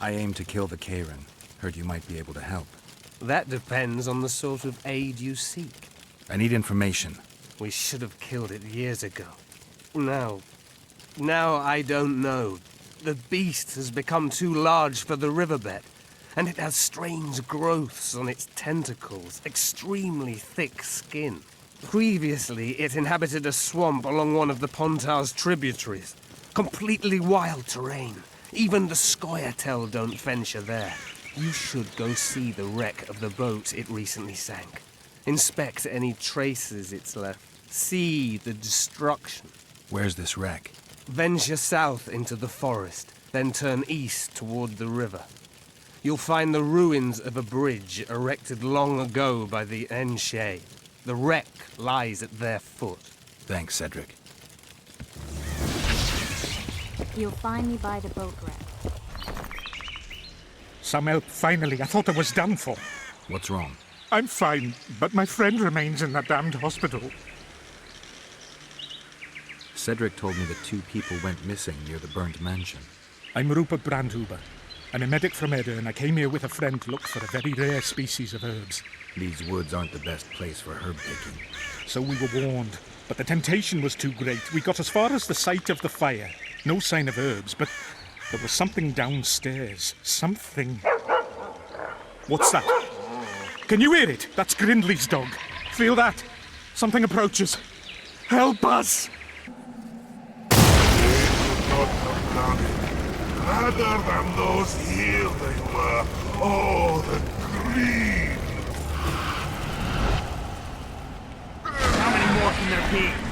I aim to kill the Karen. Heard you might be able to help. That depends on the sort of aid you seek. I need information. We should have killed it years ago. Now I don't know. The beast has become too large for the riverbed, and it has strange growths on its tentacles, extremely thick skin. Previously, it inhabited a swamp along one of the Pontar's tributaries. Completely wild terrain. Even the Scoia'tael don't venture there. You should go see the wreck of the boat it recently sank. Inspect any traces it's left. See the destruction. Where's this wreck? Venture south into the forest, then turn east toward the river. You'll find the ruins of a bridge erected long ago by the Enshe. The wreck lies at their foot. Thanks, Cedric. You'll find me by the boat wreck. Some help, finally. I thought I was done for. What's wrong? I'm fine, but my friend remains in that damned hospital. Cedric told me that 2 people went missing near the burnt mansion. I'm Rupert Brandhuber. I'm a medic from Edda, and I came here with a friend to look for a very rare species of herbs. These woods aren't the best place for herb picking. So we were warned, but the temptation was too great. We got as far as the site of the fire. No sign of herbs, but there was something downstairs. Something... What's that? Can you hear it? That's Grindley's dog. Feel that? Something approaches. Help us! Rather than those here they were. Oh, the greed! How many more can there be?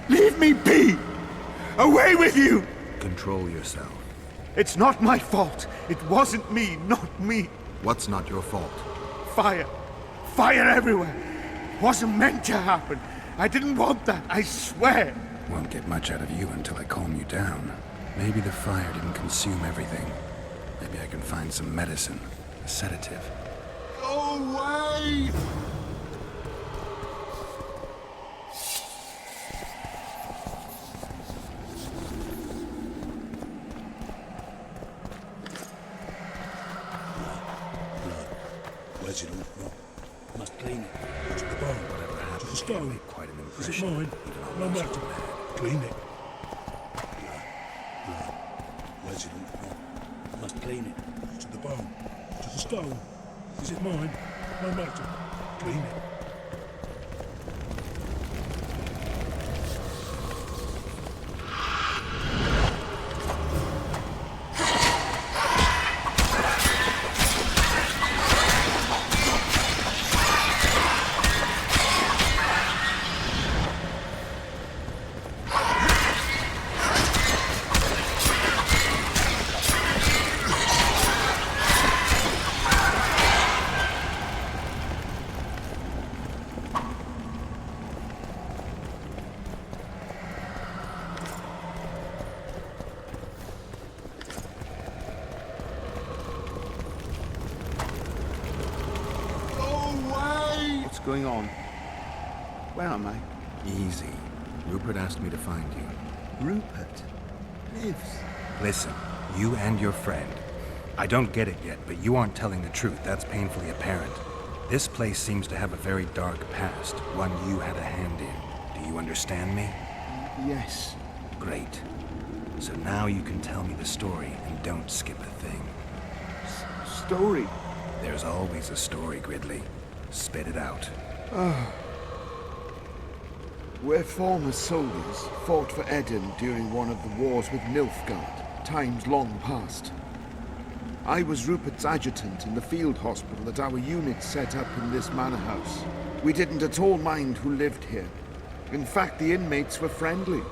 Leave me be! Away with you! Control yourself. It's not my fault. It wasn't me, not me. What's not your fault? Fire. Fire everywhere. Wasn't meant to happen. I didn't want that, I swear. Won't get much out of you until I calm you down. Maybe the fire didn't consume everything. Maybe I can find some medicine. A sedative. Go away! Where's it all from? Must clean it. To the bone. Whatever happened, To the stone. made quite an Is it impression. mine? Even No almost matter. mad. Clean it. Blood. Where's it all from? Must clean it. To the bone. To the stone. Is it mine? No matter. Clean it. going on? Where am I? Easy. Rupert asked me to find you. Rupert lives. Listen, you and your friend. I don't get it yet, but you aren't telling the truth. That's painfully apparent. This place seems to have a very dark past, one you had a hand in. Do you understand me? Yes. Great. So now you can tell me the story and don't skip a thing. Story? There's always a story, Gridley. Spit it out. We're former soldiers, fought for Eden during one of the wars with Nilfgaard, times long past. I was Rupert's adjutant in the field hospital that our unit set up in this manor house. We didn't at all mind who lived here. In fact, the inmates were friendly.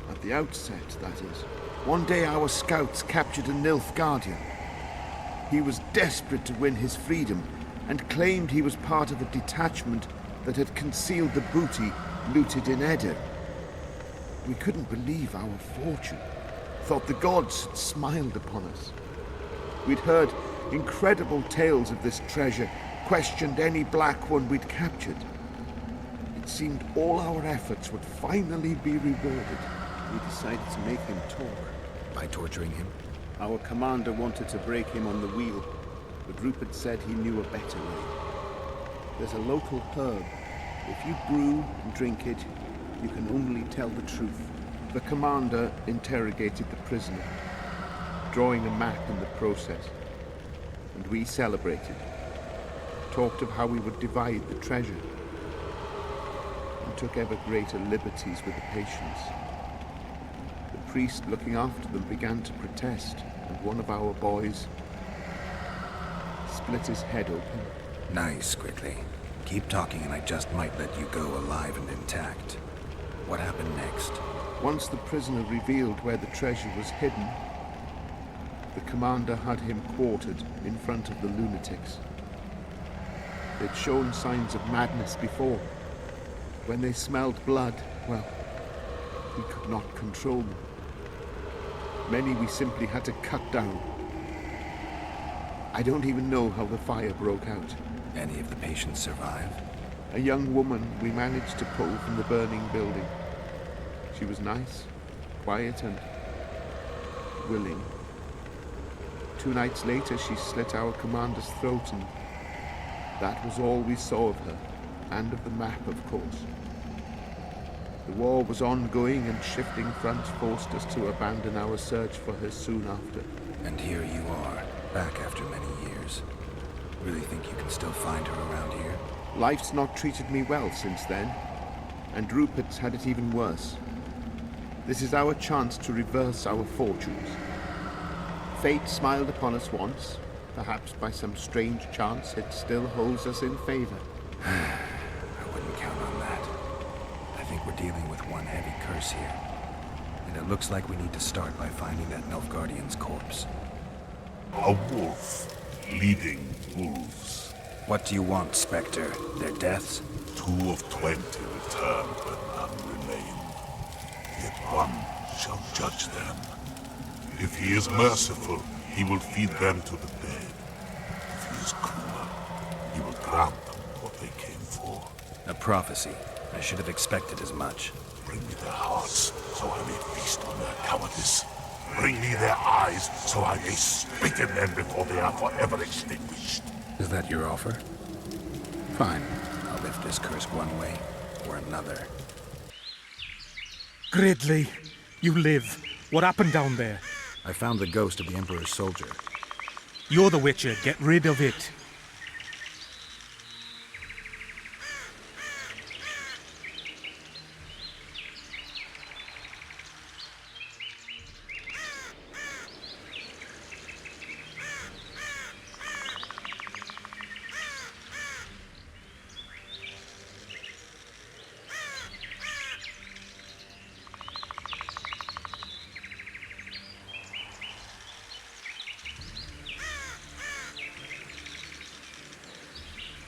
At the outset, that is. One day our scouts captured a Nilfgaardian. He was desperate to win his freedom and claimed he was part of a detachment that had concealed the booty looted in Eden. We couldn't believe our fortune. Thought the gods had smiled upon us. We'd heard incredible tales of this treasure, questioned any black one we'd captured. It seemed all our efforts would finally be rewarded. We decided to make him talk. By torturing him? Our commander wanted to break him on the wheel, but Rupert said he knew a better way. There's a local herb. If you brew and drink it, you can only tell the truth. The commander interrogated the prisoner, drawing a map in the process. And we celebrated. Talked of how we would divide the treasure. And took ever greater liberties with the patients. The priest looking after them began to protest, and one of our boys split his head open. Nice, Gridley. Keep talking and I just might let you go alive and intact. What happened next? Once the prisoner revealed where the treasure was hidden, the commander had him quartered in front of the lunatics. They'd shown signs of madness before. When they smelled blood, well, we could not control them. Many we simply had to cut down. I don't even know how the fire broke out. Any of the patients survive? A young woman we managed to pull from the burning building. She was nice, quiet, and willing. 2 nights later, she slit our commander's throat, and that was all we saw of her, and of the map, of course. The war was ongoing, and shifting fronts forced us to abandon our search for her soon after. And here you are, back after many years. Really think you can still find her around here? Life's not treated me well since then, and Rupert's had it even worse. This is our chance to reverse our fortunes. Fate smiled upon us once. Perhaps by some strange chance it still holds us in favor. I wouldn't count on that. I think we're dealing with one heavy curse here. And it looks like we need to start by finding that Nilfgaardian's corpse. A wolf leading wolves. What do you want, Spectre? Their deaths? 2 of 20 returned, but none remain. Yet one shall judge them. If he is merciful, he will feed them to the dead. If he is cruel, he will grant them what they came for. A prophecy. I should have expected as much. Bring me their hearts, so I may feast on their cowardice. Bring me their eyes, so I may spit in them before they are forever extinguished. Is that your offer? Fine. I'll lift this curse one way or another. Gridley, you live. What happened down there? I found the ghost of the Emperor's soldier. You're the Witcher. Get rid of it.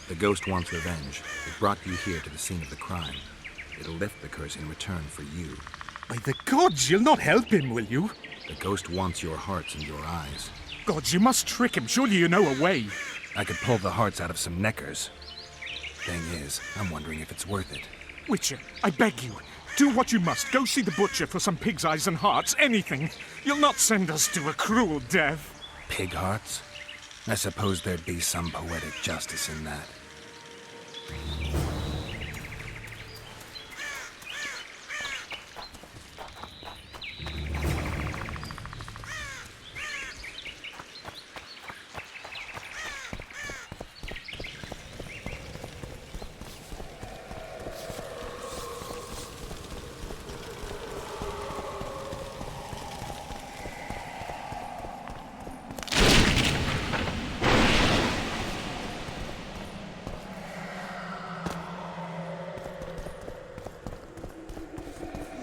The ghost wants revenge. It brought you here to the scene of the crime. It'll lift the curse in return for you. By the gods, you'll not help him, will you? The ghost wants your hearts and your eyes. Gods, you must trick him. Surely you know a way. I could pull the hearts out of some neckers. Thing is, I'm wondering if it's worth it. Witcher, I beg you, do what you must. Go see the butcher for some pig's eyes and hearts, anything. You'll not send us to a cruel death. Pig hearts? I suppose there'd be some poetic justice in that.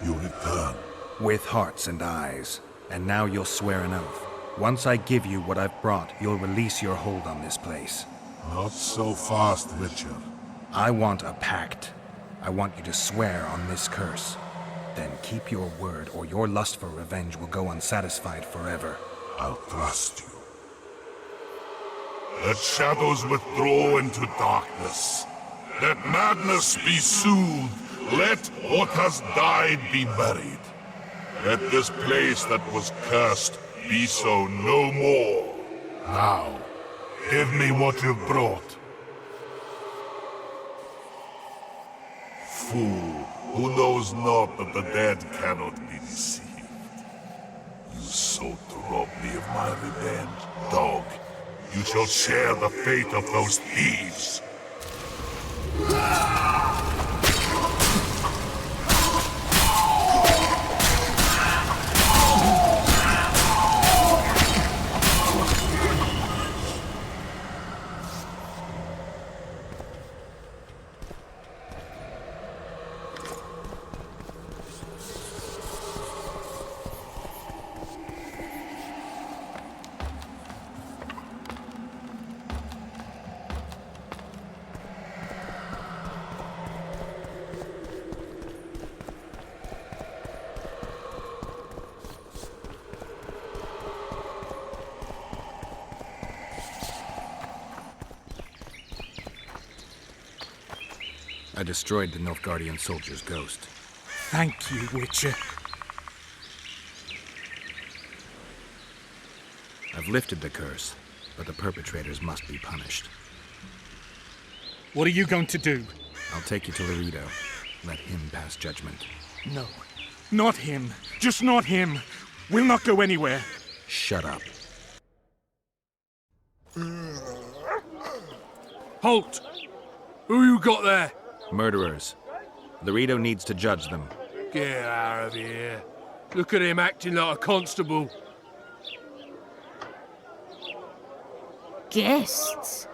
You return. With hearts and eyes. And now you'll swear an oath. Once I give you what I've brought, you'll release your hold on this place. Not so fast, Witcher. I want a pact. I want you to swear on this curse. Then keep your word, or your lust for revenge will go unsatisfied forever. I'll trust you. Let shadows withdraw into darkness. Let madness be soothed. Let what has died be buried. Let this place that was cursed be so no more. Now, give me what you've brought. Fool, who knows not that the dead cannot be deceived. You sought to rob me of my revenge, dog. You shall share the fate of those thieves. I destroyed the Nilfgaardian soldier's ghost. Thank you, Witcher. I've lifted the curse, but the perpetrators must be punished. What are you going to do? I'll take you to Laredo. Let him pass judgment. No, not him. Just not him. We'll not go anywhere. Shut up. Halt! Who you got there? Murderers. Laredo needs to judge them. Get out of here. Look at him acting like a constable. Guests?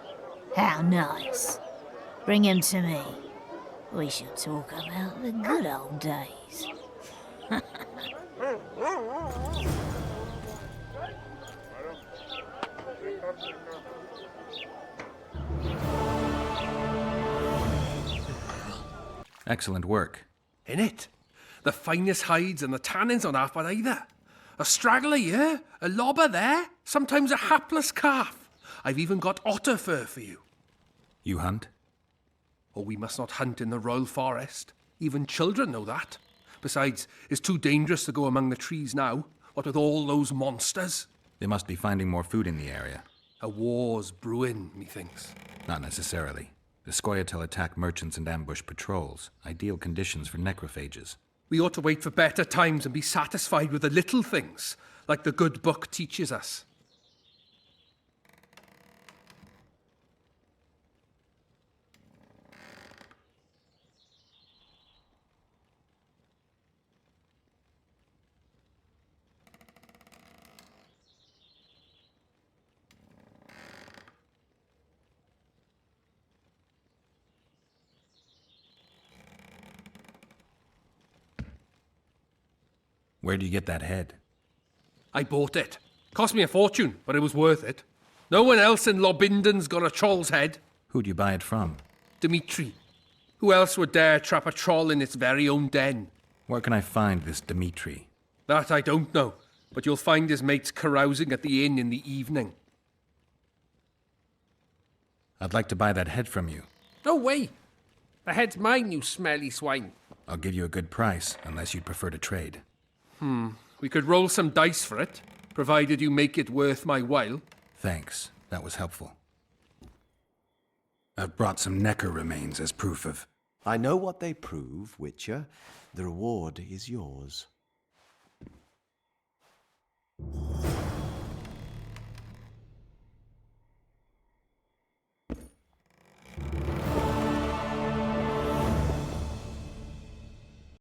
How nice. Bring him to me. We shall talk about the good old days. Excellent work. In it? The finest hides and the tannins on half by either. A straggler here, a lobber there, sometimes a hapless calf. I've even got otter fur for you. You hunt? Oh, we must not hunt in the royal forest. Even children know that. Besides, it's too dangerous to go among the trees now, what with all those monsters. They must be finding more food in the area. A war's brewing, methinks. Not necessarily. The Scoia'tael attack merchants and ambush patrols. Ideal conditions for necrophages. We ought to wait for better times and be satisfied with the little things, like the good book teaches us. Where do you get that head? I bought it. Cost me a fortune, but it was worth it. No one else in Lobinden's got a troll's head. Who'd you buy it from? Dimitri. Who else would dare trap a troll in its very own den? Where can I find this Dimitri? That I don't know, but you'll find his mates carousing at the inn in the evening. I'd like to buy that head from you. No way! The head's mine, you smelly swine. I'll give you a good price, unless you'd prefer to trade. We could roll some dice for it, provided you make it worth my while. Thanks. That was helpful. I've brought some Necker remains as proof of... I know what they prove, Witcher. The reward is yours.